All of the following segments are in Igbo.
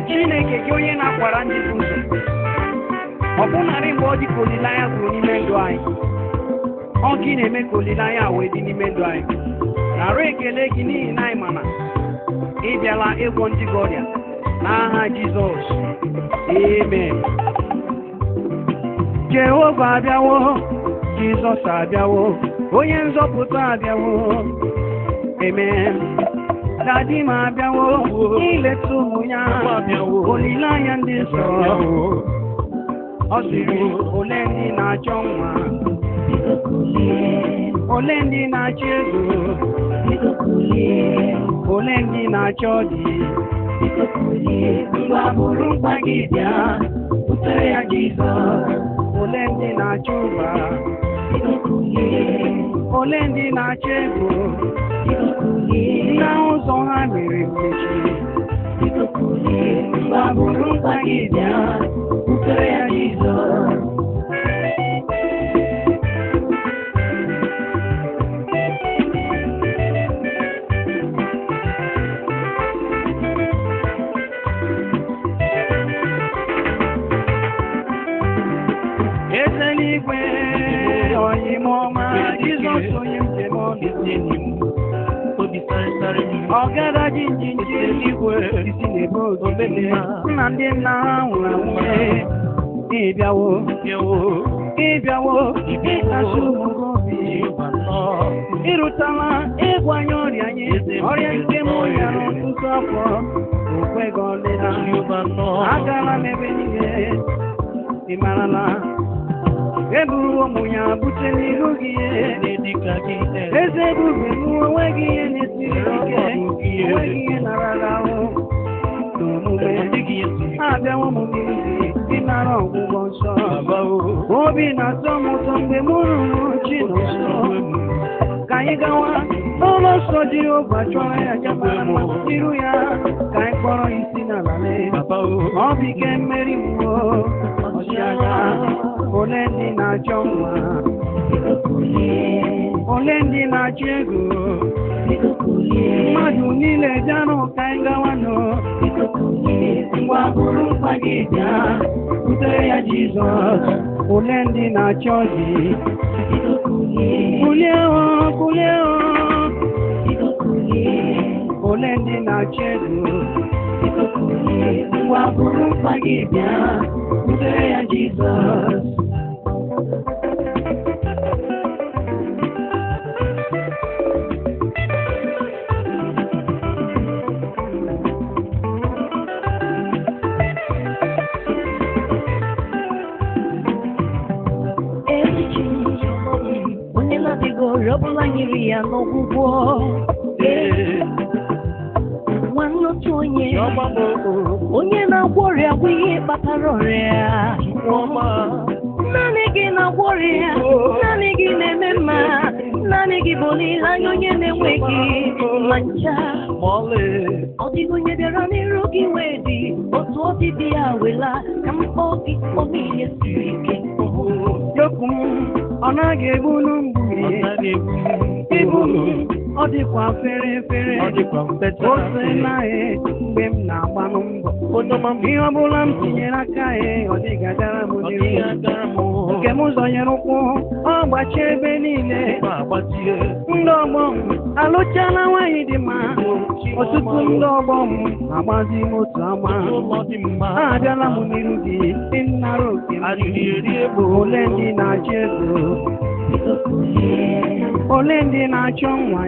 Chineke gị onye na-akwara ndị ụzọ ọbụnarị mgbe ọ dị ka olileanya gwụrụ n'ime ndụ anyị ọ gị na-eme ka olileanya wee dị n'ime ndụ anyị nara ekele gị n'ihi na anyị mana ị bịala ịgwọ ndị gị ọrịa n'aha Jizọs amen. Jehova abịawo, Jizọs abịawo, onye nzọpụta abịawo amen. Dadi m abịawo ileta ụmụ ya olileanya ndị nsọ ọ sịrị ole ndị na-achọ nwa ole ndị na-achọ ego ole ndị na-achọ di mgbe abụrụ mkpa gị bịa butere ya Jizọs. Ole ndị na-achọ ụba ole ndị na-achọ ego na ụzọ ha mere mmechi mgbe abụrụ mkpa gị bịa butere ya Jizọs. Ezeligwe onye m ọma Jizọs onye njem obi ọgara jinjinji eluigwe isi na-ebe ozobele nna ndị nna ha nwụrụ anwụ ịbịawo ịkasi ụmụ gị obi ịrụtala ịgwọ anya ọrịa anyị ọrịa nke m ya n'ọtụtụ afọ okweghị ọlịla agala m ebe niile ị marala eburu ụmụ ya bute n'ihu gị eze ebube m onweghị ihe na-esiri ike onweghị ihe narala ahụ n'omume abịawo m n'ihu gị ịnara ọgwụgwọ nsọ obi na-atọ m ụtọ mgbe m rụrụ chi n'ụsọ ka anyị gawa n'ụlọ nsọ Jehova chọrọ ya jabara n'iru ya ka anyị kpọrọ isi n'ala ọ bụ ike mmeri mgbo ọchịagha. Ole ndị na-achọ nwa ole ndị na-achọ ego mmadụ niile bịanụ ka anyị gawa nọ mgbe abụrụ mkpa gị bịa butere ya Jizọs. Ole ndị na-achọ di kulie ole ndị na-achọ ego mgbe abụrụ mkpa gị bịa butere ya Jizọs. Onye na-adịghị ọrịa ọbụla nyere ya n'ọgwụgwọ nwanne otu onye na-agwọ ọrịa bụ ihe kpatara ọrịa. Naanị gị na-agwọ ọrịa, naanị gị na-eme mma, naanị gị bụ olileanya onye na-enweghị ma ncha. Ọ dịghị onye bịara n'iru gị wee dị otu ọdịdị ya wela ka mkpọ gị ome ihe siri ike. Yokwu m ọ naghị egbunu mgbu ibu ọ dịkwa fere ose naghị mgbe m na-agbanụ mbọ ihe ọbụla m tinyere aka ọ dịghị agara m n'iru nke m zọnyere ụkwụ ọ gbachi ebe niile. Ndị ọgbọ m alụchala nwaanyị dị mma ọtụtụ ndị ọgbọ m agbazi m otu agba abịala m n'iru gị ịnara oke m. Ole ndị na-achọ ego ole ndị na-achọ nwa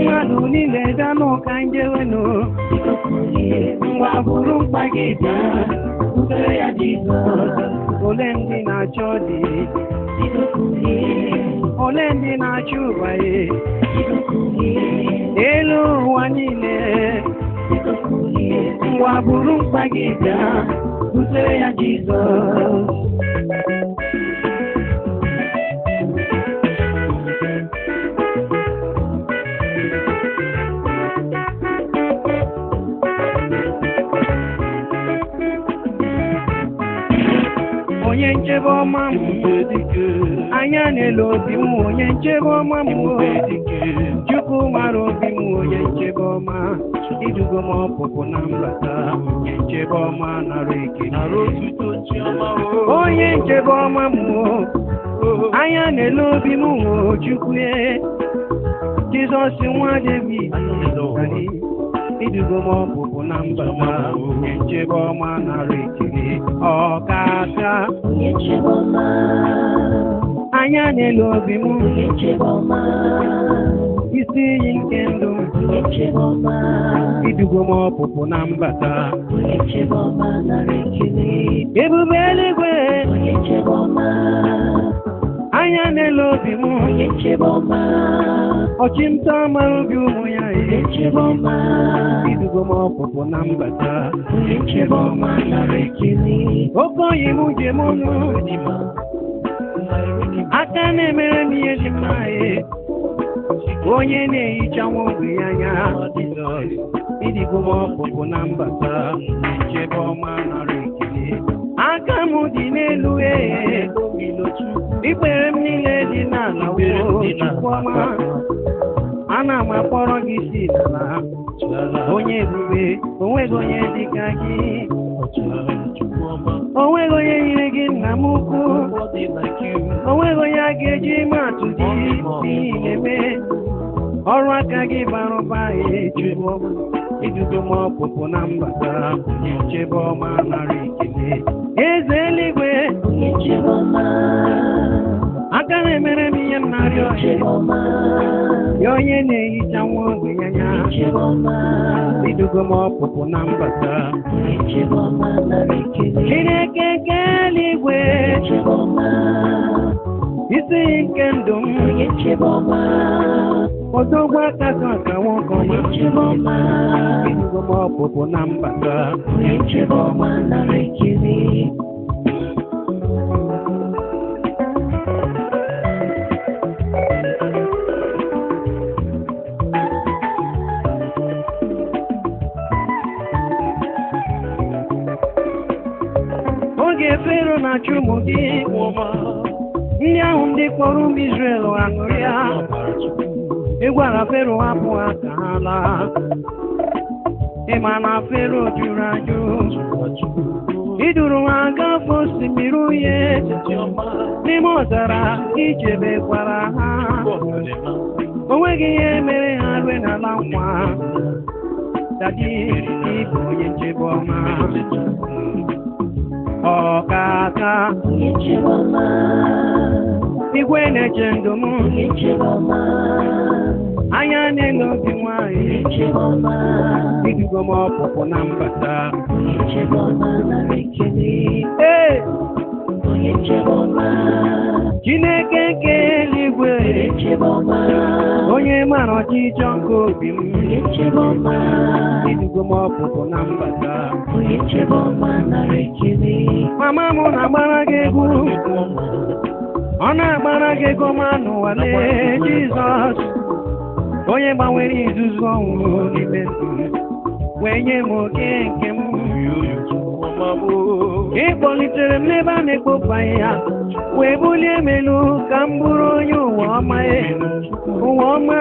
mmadụ niile bịa n'ụka njewenu mgbe abụrụ mkpa gị bịa butere ya Jizọs. Ole ndị na-achọ di ole ndị na-achọ ụba elu ụwa niile mgbe abụrụ mkpa gị bịa butere ya Jizọs. onye nche nchebe ọma m anya n'elu obi m onye nchebe ọma m Chukwu mara obi m onye nchebe ọma idugo m ọpụpụ na mbata onye nchebe ọma nara ekele onye nchebe ọma m anya n'elu obi m Chukwu Jizọs nwa David idugo m ọpụpụ na mbata onye nchebe ọma nara ekele ọkaka anya n'elu obi m isi iyi nke ndụ idugo m ọpụpụ na mbata ebube eluigwe anya n'elu obi m ọchịnta mara obi ụmụ ya idugo m ọpụpụ na mbata oke oyi m je m ọnụ aka na-emere m ihe dị mma onye na-ehicha nwa ogbe ya anya idugo m ọpụpụ na mbata nchebe ọma nara ekele aka m dị n'elu ikpere m niile dị n'ala Chukwuọma ana m akpọrọ gị isi n'ala onye ebube onweghị onye dịka gị onweghị onye nyere gị nna m ukwu onweghị onye a ga-eji matụ gị n'ihi na-eme ọrụ aka gị bara ụba Chukwuọma idugo m ọpụpụ na mbata onye nchebe ọma nara ekele eze eluigwe aka na-emere m ihe m na-arịọ ya onye na-ehicha nwa ogbenye anya idugo m ọpụpụ na mbata Chineke nke eluigwe isi nke ndụ m odogwu aka ka nwoke ọma idugo m ọpụpụ na mbata oge Fero na-achụ ụmụ gị ndị ahụ ndị kpọrọ ụmụ Izrel aṅụrị ya ị gwara Fero hapụ ha ka ha laa ị ma na Fero jụrụ ajụ iduru ha gafe osimiri uhie n'ime ọzara ichebekwara ha o nweghị ihe mere ha rue n'ala nkwa dadi ịbụ onye nchebe ọma ọkaka igwe na-eche ndụ m anya n'elu obi nwanyị idugo m ọpụpụ na mbata ee Chineke nke eluigwe onye mara ọchịchọ nke obi m idugo m ọpụpụ na mbata mama m na-agbara gị egwu ọ na-agbara gị ego ma n'ụwale Jizọs onye gbanwere izuzu ọnwụ n'ime ndụ wee nye m oke nke m ị kpọlitere m n'ebe a na-ekpofu ahịhịa wee bulie m elu ka m bụrụ onye ụwa ọma ụwa ọma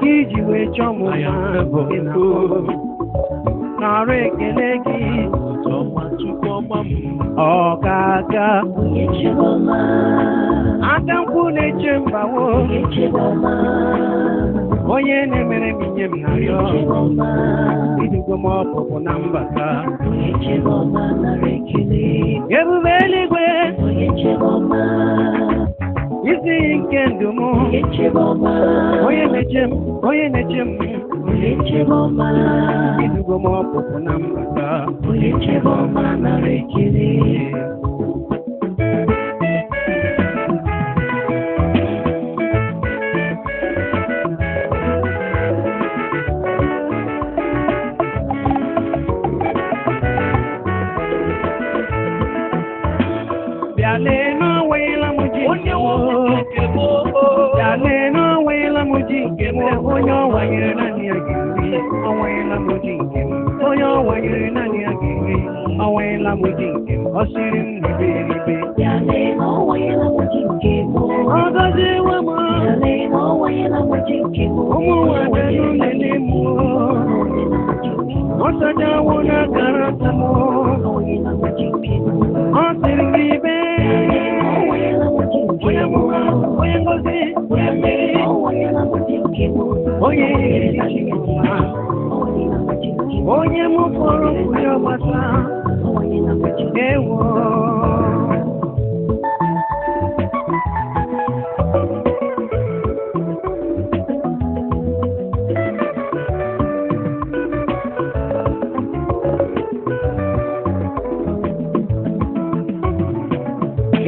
ka iji wee chọọ m nara ekele gị ọkaka aka nkwụ na-eche mbawo onye na-emere m ihe m na-arịọ idugo m ọpụpụ na mbata ebube eluigwe isi nke ndụ m onye na-eche m idugo m ọpụpụ na mbata onye ọwanyere naanị ya ga-eri ọwanyela m ji nke m onye ọwanyere naanị ya ga-eri ọwanyela m ji nke m ọ sịrị m ribe eribe ụmụ nwada n'ụlele m ọsajawo na karata m ọ sịrị gị ibe onye mụha onye ngozi onye mmeri onye onye mụ fọrọ kwuri ọgbasa ewo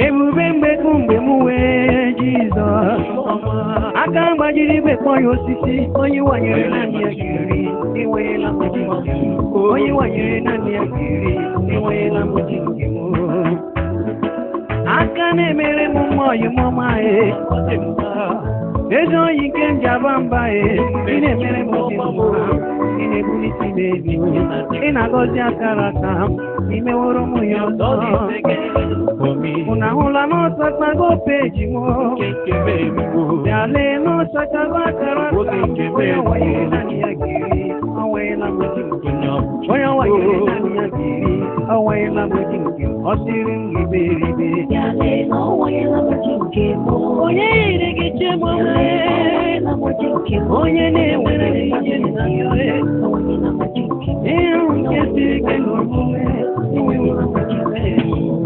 ebube mgbe m wee Jizọs aka gbajiri igwe kpọ ya osisi onye wanyere naanị ya ga-eri enweghịla mgbochi nke m onye wanyere naanị ya ga-eri enweghịla mgbochi nke m aka na-emere m mma ọyịmọma ezi oyi nke m ji aba mba ị na-emere m obi mma ị na-ebulite m elu ị na-agọzi akara aka m imeworo m ya ọzọ unu ahụla n'ọsakpago peji m bịale n'ọsakpago akara aka onye wanyere naanị ya ga-eri ọnweghịla mgbochi nke m onye wanyere naanị ya ga-eri ọnweghịla mgbochi nke m ọ sịrị m iberibe onye yiri gị chemole onye na-enwere ihe nzire ihe ahụ nke siri ike n'omume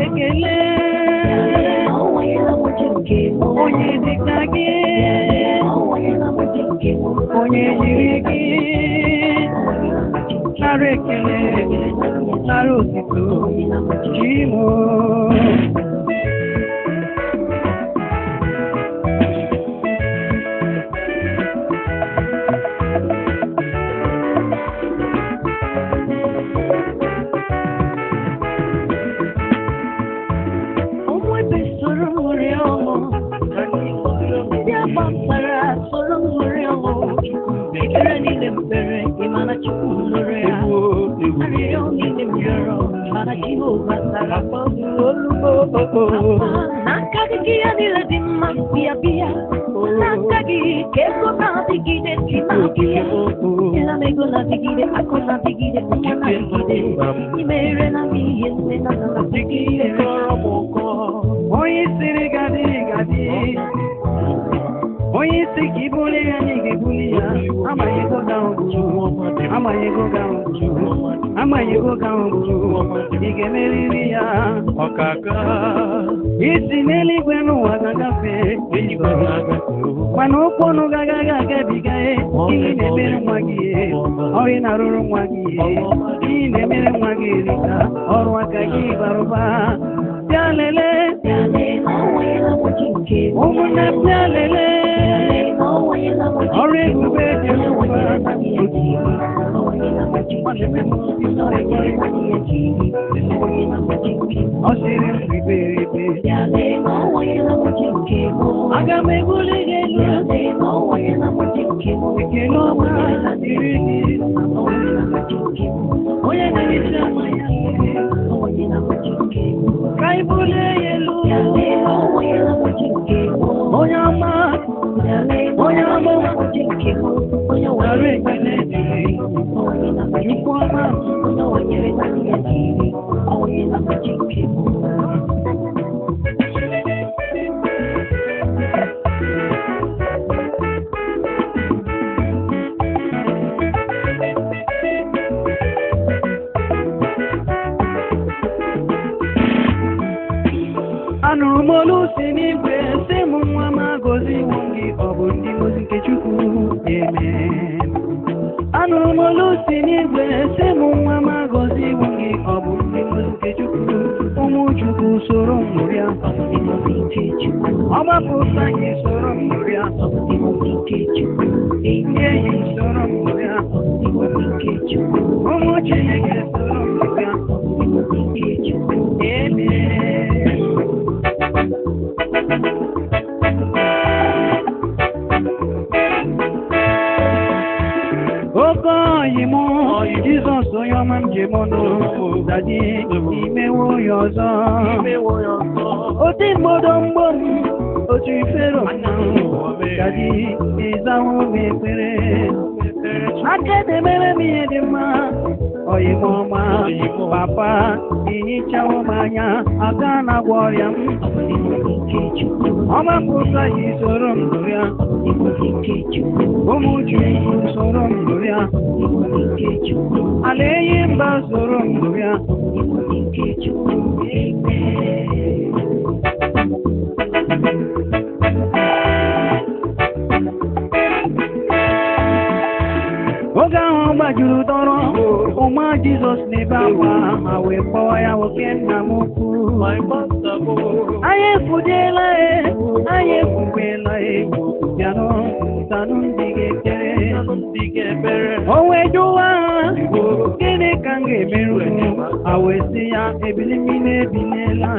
ekele onye dịka gị onye yiri gị nara ekele nara otito chimo onye siri gadi onye isi ka ibuli ya anyị ga-ebuli ya amaghịgo ga ị ga-emeriri ya ọkaka isi n'eluigwe n'ụwa ga-agafe mana okwu ọnụ ga-agaghị agabiga ihe na-emere nwa gị ọrị na-arụrụ nwa gị ihe na-emere nwa gị erika ọrụ aka gị bara ụba bịa lelee ụmụnne bịa lelee ọrụ ebube dị ọ sịrị m iberibe aga m ebuli gị elu ekele ọma dịrị gị onye na-ehicha mmanya ka ibulie ya elu onye ọma nara ekele dịrị Chukwu ọma anụrụ m olu si n'igwe sị m nwa m agọzi iwu gị ọ bụ ndị ngozi nke Chukwu eme anụrụ m olu si n'igwe sị m nwa m agọzi iwu gị ọ bụ ndị ngozi nke Chukwu ụmụ Chukwu soro m ṅụrịa ọgbapụta gị soro m ṅụrịa ndị enyi soro m ṅụrịa ụmụ Chineke soro m ṅụrịa oke ọyị m Jizọs onye ọma m ji m ọnụ dadi imewo ya ọzọ oti mgbodo mgbo m otu ifere ọmụmụ gaji ịzahụ m ekpere aka edemere m ihe dị mma oyime ọma papa ihichawo m anya aka na-agwọ ọrịa m ọmapụta ji soro m dụrịa ụmụ Chukwu soro m dụrịa ala enyi mba soro m dụrịa oge ahụ gbajuru dọrọ ụma Jizọs n'ebe akwa ma wee kpọọ ya nwoke nna m ukwu anyị efudeela anyị efukwela bịanụ tanụ ndị ga-ekpere o wee jụwa gịnị ka m ga-emerụ a wee sị ya ebili mmiri ebiliela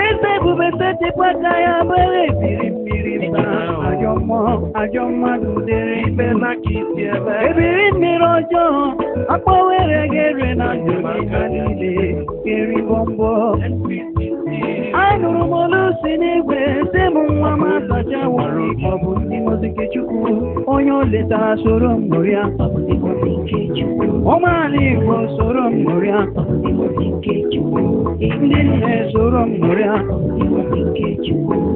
eze ebube setịpụ aka ya bere ebiri mmiri na ajọ mmadụ dere ikpe maka isi ebe ebiri mmiri ọjọọ akpọwere gere na ndụ ha niile eri bọmbọ anụrụ m olu si n'igwe sị m nwa m asacha wari ọ bụ ndị mozike Chukwu onye o letara soro m ṅụrịa ụmụala Igbo soro m ṅụrịa ndị nne soro m ṅụrịa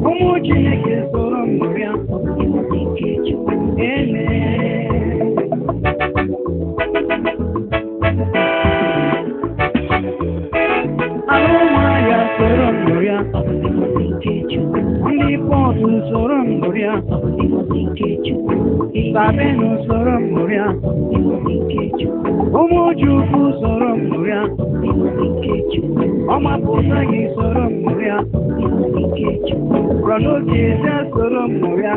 ụmụ Chineke soro m ṅụrịa ala ụmụahịa soro m ṅụrịa ndị pọtụ soro m ṅụrịa Sabenu soro m ṅụrịa ụmụ Chukwu soro m ṅụrịa ọmapụta gị soro m ṅụrịa Prọnoge eze soro m ṅụrịa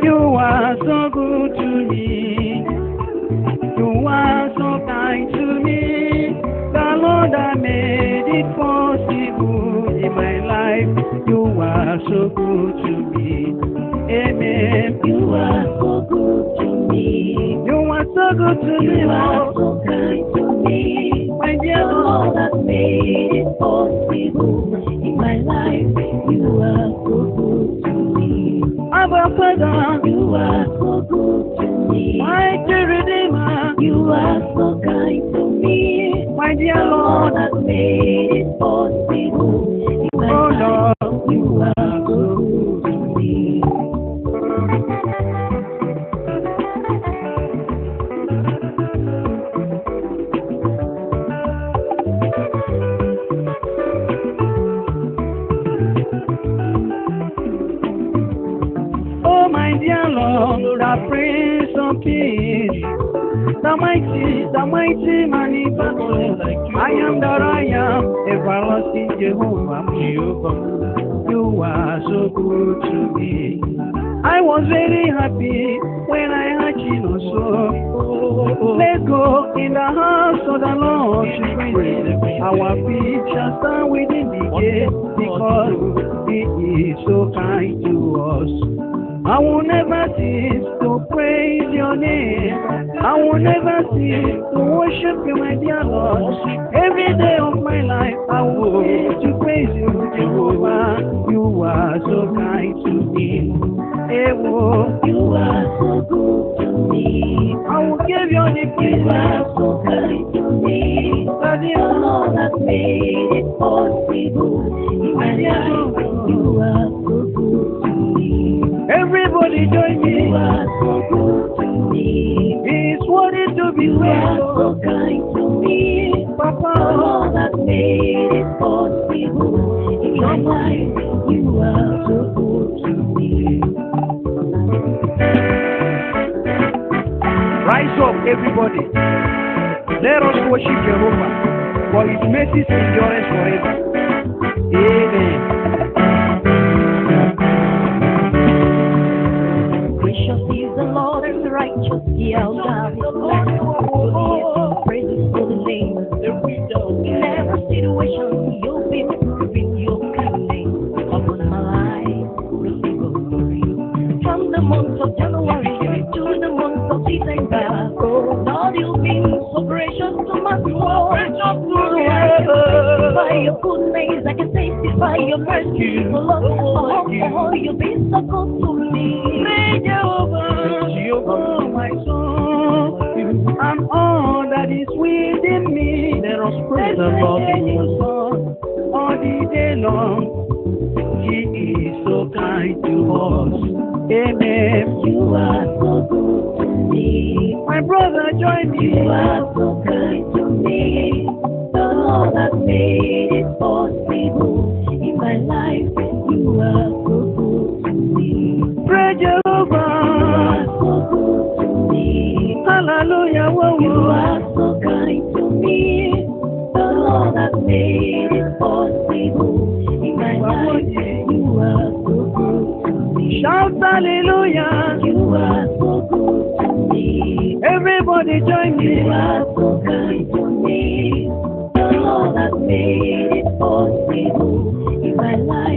You are so good to me. You are so kind to me. The Lord that made it possible in my life. You are so good to me. Amen. You are so good to me. You are so good to me, You are Lord. so kind to me. My The dear Lord Lord. that made it possible in my life. You are so good to me. Abba Father. You are so good to me. Mighty Redeemer. You are so kind to me. My dear The Lord Lord. that made it possible in my Oh life. Lord. You are so good to me. Oh my dear Lord, the Prince of Peace, the mighty man in battle. I am that I am, everlasting Jehovah. You are so good to me. I was very happy when I heard you know so. Let's go in the house of the Lord to praise. Our feet shall stand within the gate because He is so kind to us. I will never cease to praise your name. I will never cease to worship you, my dear Lord. Every day of my life, I will cease to praise you, Jehovah. You are so kind to me. Ewo, You are so good to me. I will give you the You are praise. so kind to me. Daddy, The Lord that made it possible in my life. You are so good to me. everybody join You me. are so good to me. It's worthy to be You are praised. so kind to me. The Papa, Lord that made it possible in my life. You are so good to me. rise up, everybody. Let us worship Jehovah, for His mercy endures forever. Amen. Gracious is the Lord and righteous, He outdoes His land. Holy is His praises for the name. In every situation, you've been proving December. Lord, you've been so gracious to my soul. By your goodness, I can testify your mercy. Oh, you've been so good to me. Jehovah, my soul, and all that is within me. Let us praise the Lord all the day long. He is so kind to us. Amen. You are so good to me. My brother, join me. You are so kind to me. The Lord has made it possible in my life. You are so good to me. Praise You Jehovah. are so good to me. Hallelujah. Whoa, You whoa. are so kind to me. The Lord has made it possible in my life. You are so good to me. Shout hallelujah. You are so good to me. Everybody join me. You are so kind to me. The Lord has made it possible in my life.